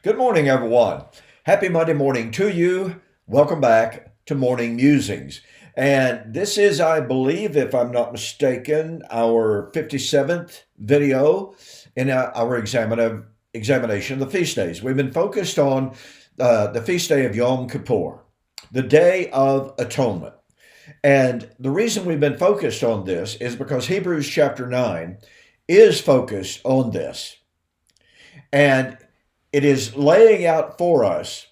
Good morning, everyone. Happy Monday morning to you. Welcome back to Morning Musings. And this is, I believe, if I'm not mistaken, our 57th video in our examination of the feast days. We've been focused on the feast day of Yom Kippur, the Day of Atonement. And the reason we've been focused on this is because Hebrews chapter 9 is focused on this. And it is laying out for us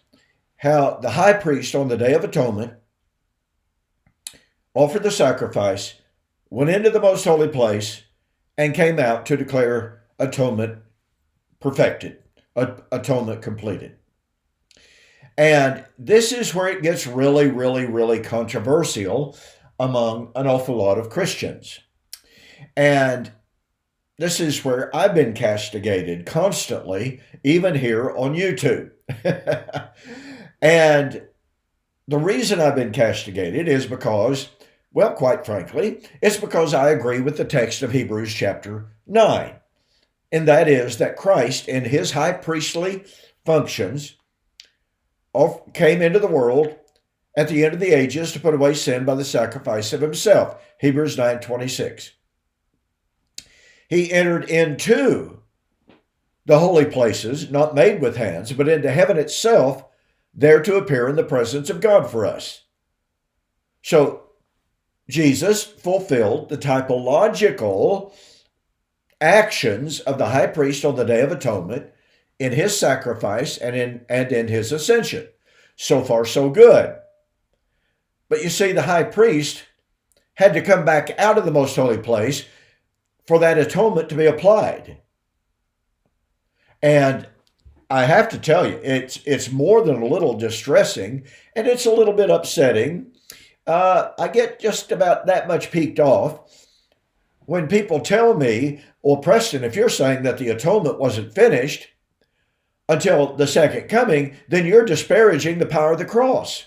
how the high priest on the Day of Atonement offered the sacrifice, went into the most holy place, and came out to declare atonement perfected, atonement completed. And this is where it gets really, really, really controversial among an awful lot of Christians. And this is where I've been castigated constantly, even here on YouTube. And the reason I've been castigated is because, well, quite frankly, it's because I agree with the text of Hebrews chapter 9. And that is that Christ, in his high priestly functions, came into the world at the end of the ages to put away sin by the sacrifice of himself. Hebrews 9:26. He entered into the holy places, not made with hands, but into heaven itself, there to appear in the presence of God for us. So Jesus fulfilled the typological actions of the high priest on the Day of Atonement in his sacrifice and in his ascension. So far, so good. But you see, the high priest had to come back out of the most holy place for that atonement to be applied. And I have to tell you, it's more than a little distressing, and it's a little bit upsetting. I get just about that much peaked off when people tell me, well, Preston, if you're saying that the atonement wasn't finished until the second coming, then you're disparaging the power of the cross.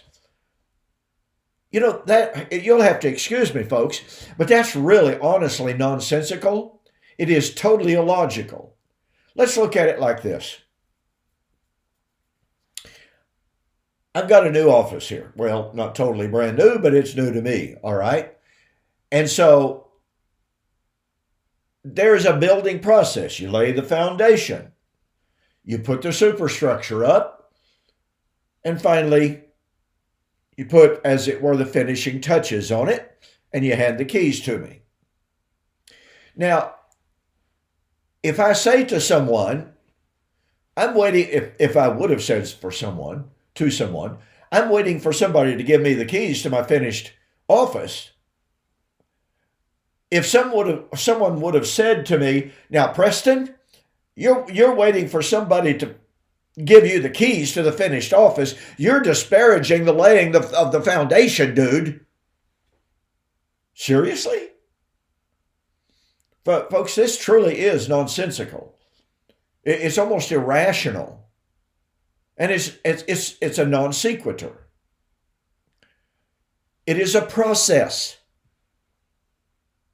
You know, that you'll have to excuse me, folks, but that's really honestly nonsensical. It is totally illogical. Let's look at it like this. I've got a new office here. Well, not totally brand new, but it's new to me, all right? And so there's a building process. You lay the foundation. You put the superstructure up. And finally, you put, as it were, the finishing touches on it, and you hand the keys to me. Now, if I say to someone, I'm waiting, if I would have said to someone, I'm waiting for somebody to give me the keys to my finished office. If someone would have said to me, now, Preston, you're waiting for somebody to give you the keys to the finished office, you're disparaging the laying of the foundation, dude. Seriously? But folks, this truly is nonsensical. It's almost irrational. And it's a non sequitur. It is a process.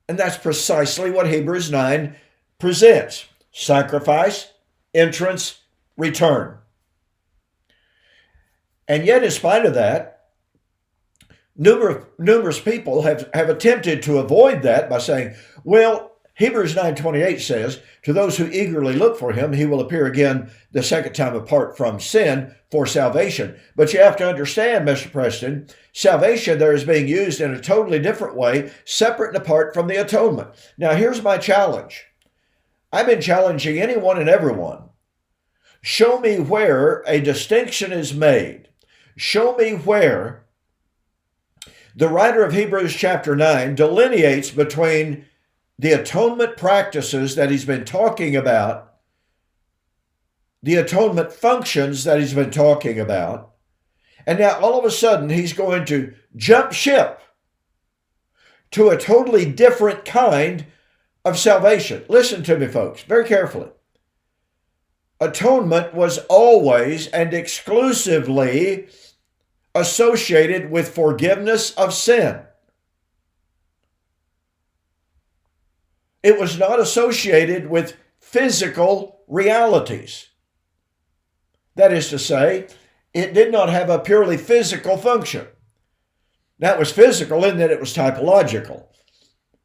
And that's precisely what Hebrews 9 presents. Sacrifice, entrance, return. And yet, in spite of that, numerous people have attempted to avoid that by saying, well, Hebrews 9:28 says, to those who eagerly look for him, he will appear again the second time apart from sin for salvation. But you have to understand, Mr. Preston, salvation there is being used in a totally different way, separate and apart from the atonement. Now, here's my challenge. I've been challenging anyone and everyone. Show me where a distinction is made. Show me where the writer of Hebrews chapter 9 delineates between the atonement practices that he's been talking about, the atonement functions that he's been talking about, and now all of a sudden he's going to jump ship to a totally different kind of salvation. Listen to me, folks, very carefully. Atonement was always and exclusively associated with forgiveness of sin. It was not associated with physical realities. That is to say, it did not have a purely physical function. That was physical in that it was typological.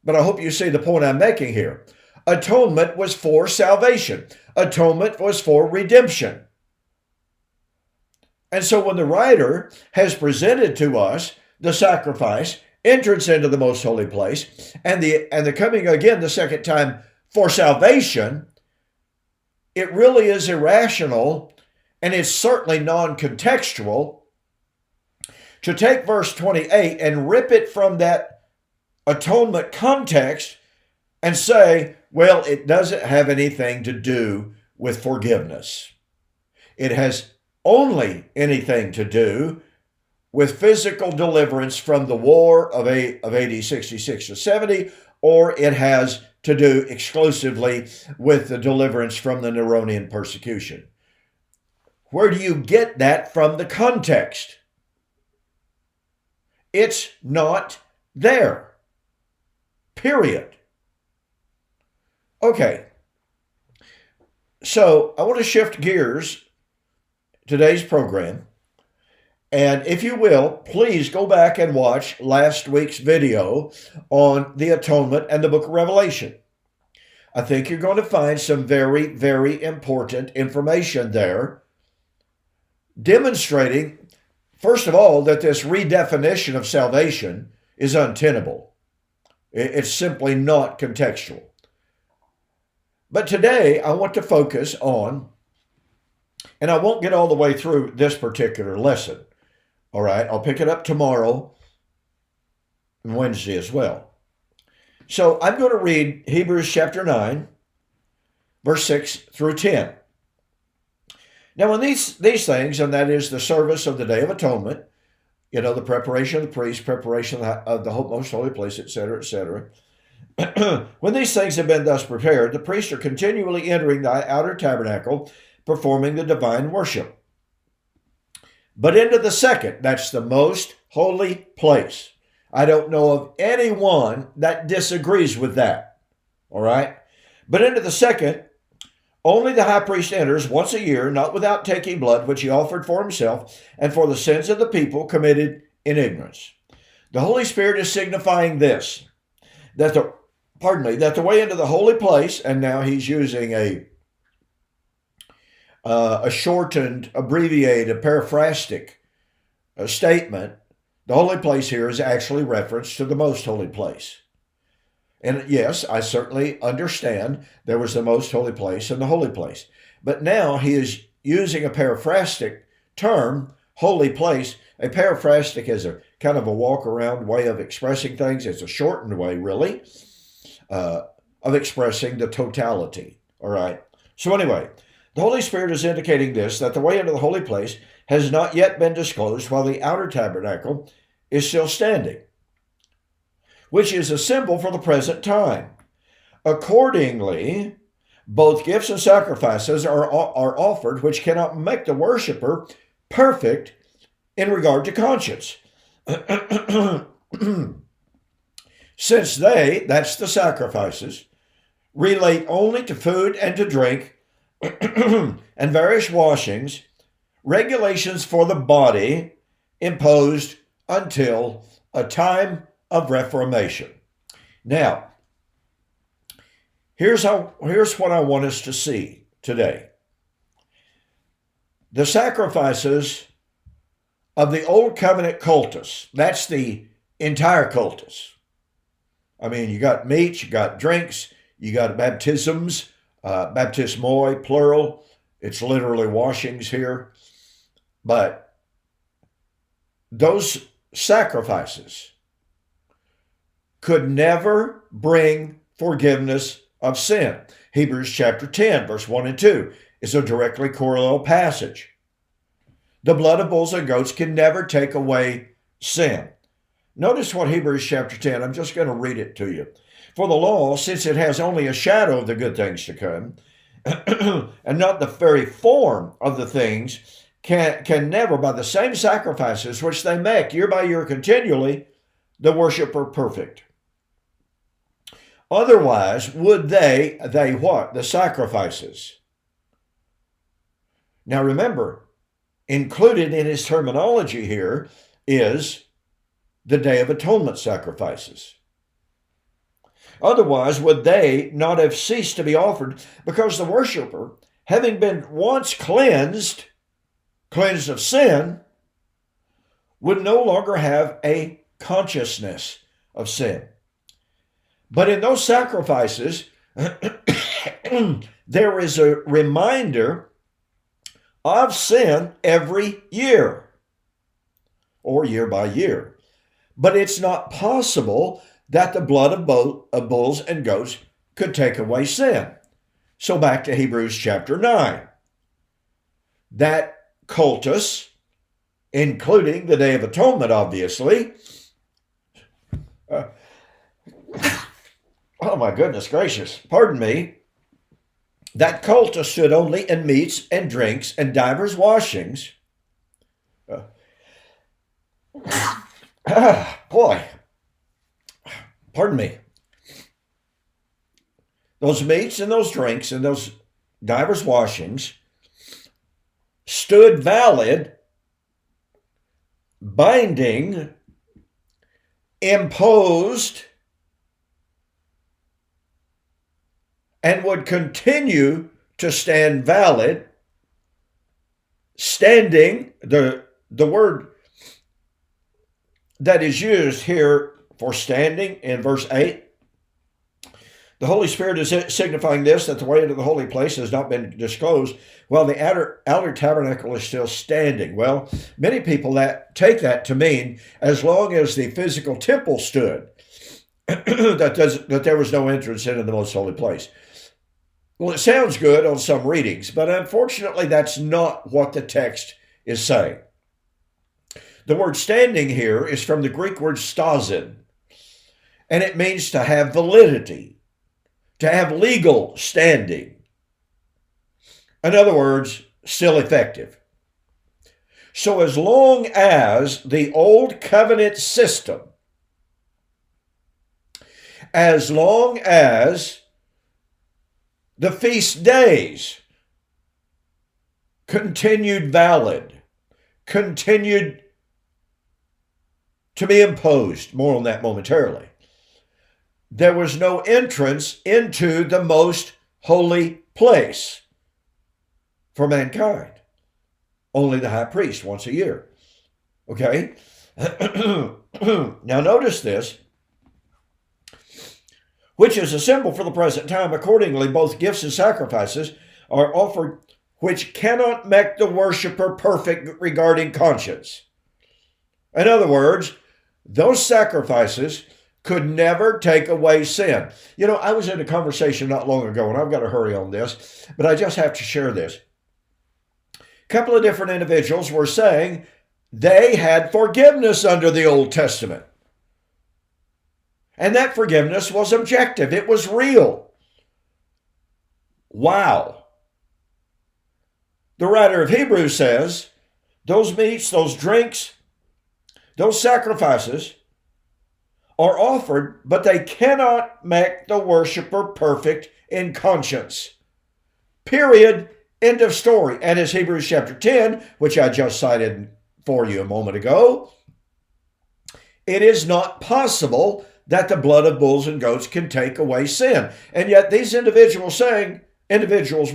But I hope you see the point I'm making here. Atonement was for salvation. Atonement was for redemption. And so when the writer has presented to us the sacrifice, entrance into the most holy place, and the coming again the second time for salvation, it really is irrational, and it's certainly non-contextual to take verse 28 and rip it from that atonement context and say, well, it doesn't have anything to do with forgiveness. It has only anything to do with physical deliverance from the war of AD 66 to 70, or it has to do exclusively with the deliverance from the Neronian persecution. Where do you get that from the context? It's not there. Period. Okay. So I want to shift gears today's program. And if you will, please go back and watch last week's video on the atonement and the book of Revelation. I think you're going to find some very, very important information there, demonstrating, first of all, that this redefinition of salvation is untenable. It's simply not contextual. But today, I want to focus on, and I won't get all the way through this particular lesson. All right, I'll pick it up tomorrow and Wednesday as well. So I'm going to read Hebrews chapter 9, verse 6 through 10. Now, when these things, and that is the service of the Day of Atonement, the preparation of the priest, preparation of the most holy place, etc., etc. When these things have been thus prepared, the priests are continually entering the outer tabernacle, performing the divine worship. But into the second, that's the most holy place. I don't know of anyone that disagrees with that. All right? But into the second, only the high priest enters once a year, not without taking blood, which he offered for himself and for the sins of the people committed in ignorance. The Holy Spirit is signifying this, that the way into the holy place, and now he's using a shortened, abbreviated, paraphrastic statement. The holy place here is actually reference to the most holy place. And yes, I certainly understand there was the most holy place and the holy place. But now he is using a paraphrastic term, holy place. A paraphrastic is a kind of a walk-around way of expressing things. It's a shortened way, really, of expressing the totality. All right. So anyway, the Holy Spirit is indicating this, that the way into the holy place has not yet been disclosed while the outer tabernacle is still standing, which is a symbol for the present time. Accordingly, both gifts and sacrifices are offered, which cannot make the worshiper perfect in regard to conscience. Since that's the sacrifices, relate only to food and to drink, and various washings, regulations for the body imposed until a time of reformation. Now, here's what I want us to see today. The sacrifices of the Old Covenant cultus, that's the entire cultus. I mean, you got meats, you got drinks, you got baptisms, baptismoi, plural. It's literally washings here. But those sacrifices could never bring forgiveness of sin. Hebrews chapter 10, verse 1 and 2 is a directly correlative passage. The blood of bulls and goats can never take away sin. Notice what Hebrews chapter 10, I'm just going to read it to you. For the law, since it has only a shadow of the good things to come, and not the very form of the things, can never, by the same sacrifices which they make year by year continually, the worshiper perfect. Otherwise, would they what? The sacrifices. Now remember, included in his terminology here is the Day of Atonement sacrifices. Otherwise, would they not have ceased to be offered? Because the worshiper, having been once cleansed of sin, would no longer have a consciousness of sin. But in those sacrifices, there is a reminder of sin every year, or year by year. But it's not possible that the blood of bulls and goats could take away sin. So back to Hebrews chapter 9. That cultus, including the Day of Atonement, obviously. Oh my goodness gracious, pardon me. That cultus stood only in meats and drinks and divers washings. Boy, pardon me. Those meats and those drinks and those divers washings stood valid, binding, imposed, and would continue to stand valid, standing, the word that is used here for standing in verse 8, the Holy Spirit is signifying this, that the way into the holy place has not been disclosed while the outer tabernacle is still standing. Well, many people take that to mean as long as the physical temple stood, that there was no entrance into the most holy place. Well, it sounds good on some readings, but unfortunately that's not what the text is saying. The word standing here is from the Greek word stazin, and it means to have validity, to have legal standing. In other words, still effective. So as long as the old covenant system, as long as the feast days continued valid, continued to be imposed, more on that momentarily, there was no entrance into the most holy place for mankind. Only the high priest once a year. Okay? Now notice this, which is a symbol for the present time. Accordingly, both gifts and sacrifices are offered which cannot make the worshiper perfect regarding conscience. In other words, those sacrifices could never take away sin. You know, I was in a conversation not long ago, and I've got to hurry on this, but I just have to share this. A couple of different individuals were saying they had forgiveness under the Old Testament. And that forgiveness was objective. It was real. Wow. The writer of Hebrews says, those meats, those drinks, those sacrifices are offered, but they cannot make the worshiper perfect in conscience. Period. End of story. And as Hebrews chapter 10, which I just cited for you a moment ago, it is not possible that the blood of bulls and goats can take away sin. And yet these individuals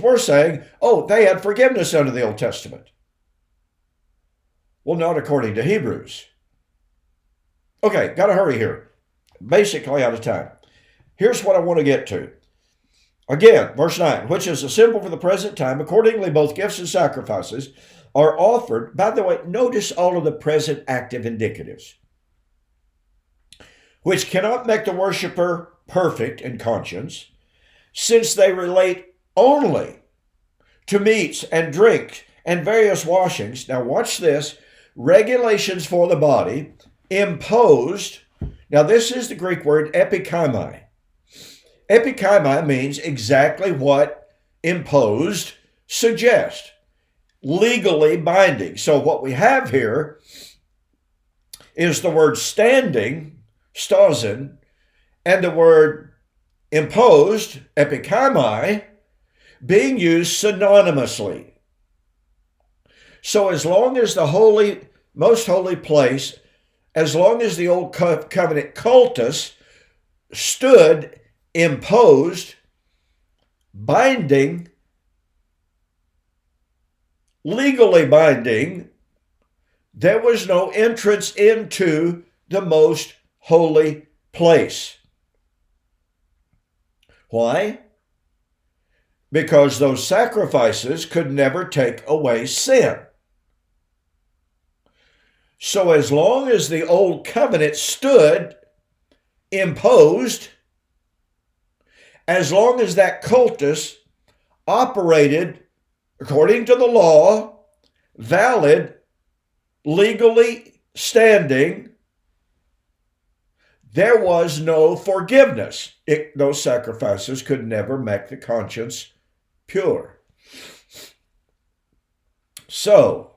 were saying, oh, they had forgiveness under the Old Testament. Well, not according to Hebrews. Okay, got to hurry here. Basically out of time. Here's what I want to get to. Again, verse 9, which is a symbol for the present time. Accordingly, both gifts and sacrifices are offered. By the way, notice all of the present active indicatives, which cannot make the worshiper perfect in conscience, since they relate only to meats and drink and various washings. Now watch this. Regulations for the body imposed. Now this is the Greek word epikaimai. Epikaimai means exactly what imposed suggests. Legally binding. So what we have here is the word standing, stazin, and the word imposed, epikaimai, being used synonymously. So as long as the holy, most holy place, as long as the old covenant cultus stood imposed, binding, legally binding, there was no entrance into the most holy place. Why? Because those sacrifices could never take away sin. So as long as the old covenant stood imposed, as long as that cultus operated according to the law, valid, legally standing, there was no forgiveness. Those sacrifices could never make the conscience pure. So,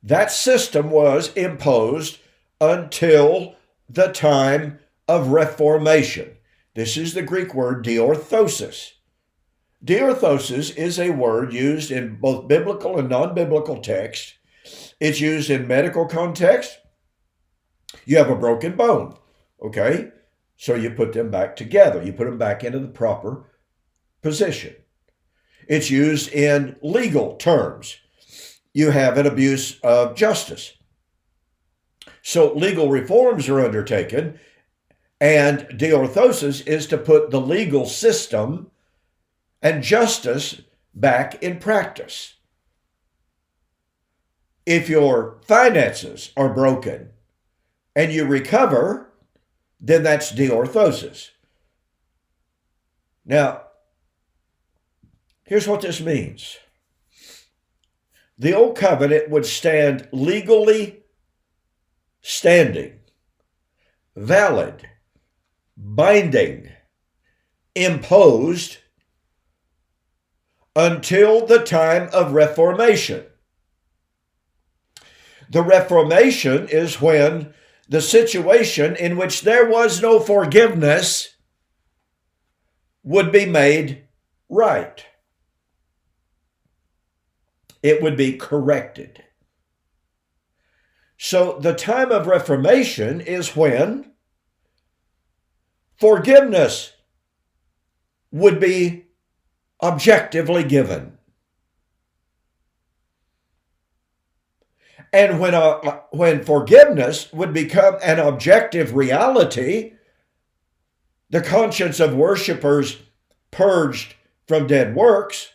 that system was imposed until the time of Reformation. This is the Greek word diorthosis. Diorthosis is a word used in both biblical and non-biblical texts. It's used in medical context. You have a broken bone, okay? So you put them back together. You put them back into the proper position. It's used in legal terms. You have an abuse of justice. So legal reforms are undertaken, and diorthosis is to put the legal system and justice back in practice. If your finances are broken and you recover, then that's diorthosis. Now, here's what this means. The old covenant would stand legally standing, valid, binding, imposed until the time of Reformation. The Reformation is when the situation in which there was no forgiveness would be made right. It would be corrected. So the time of Reformation is when forgiveness would be objectively given. And when forgiveness would become an objective reality, the conscience of worshipers purged from dead works,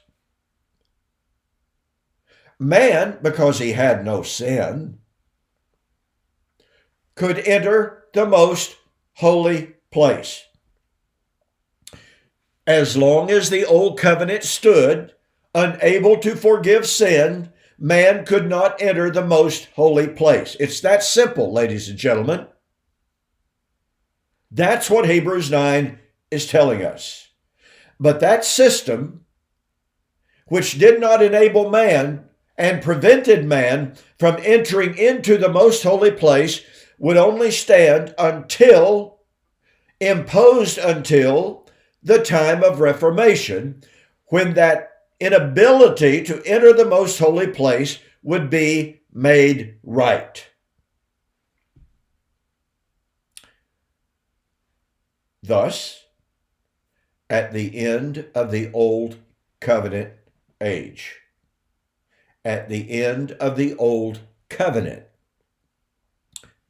man, because he had no sin, could enter the most holy place. As long as the old covenant stood, unable to forgive sin, man could not enter the most holy place. It's that simple, ladies and gentlemen. That's what Hebrews 9 is telling us. But that system, which did not enable man and prevented man from entering into the most holy place, would only stand until, imposed until, the time of Reformation, when that inability to enter the most holy place would be made right. Thus, at the end of the old covenant age, at the end of the old covenant,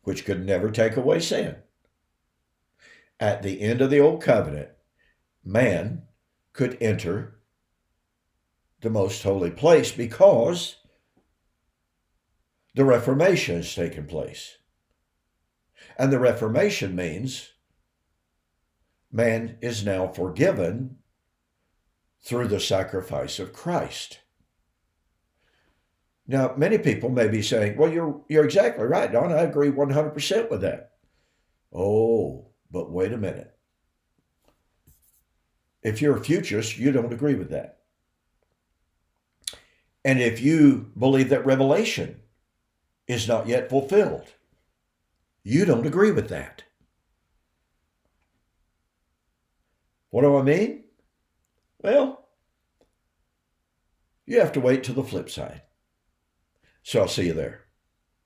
which could never take away sin, at the end of the old covenant, man could enter the most holy place because the Reformation has taken place. And the Reformation means man is now forgiven through the sacrifice of Christ. Now, many people may be saying, well, you're exactly right, Don. I agree 100% with that. Oh, but wait a minute. If you're a futurist, you don't agree with that. And if you believe that Revelation is not yet fulfilled, you don't agree with that. What do I mean? Well, you have to wait till the flip side. So I'll see you there.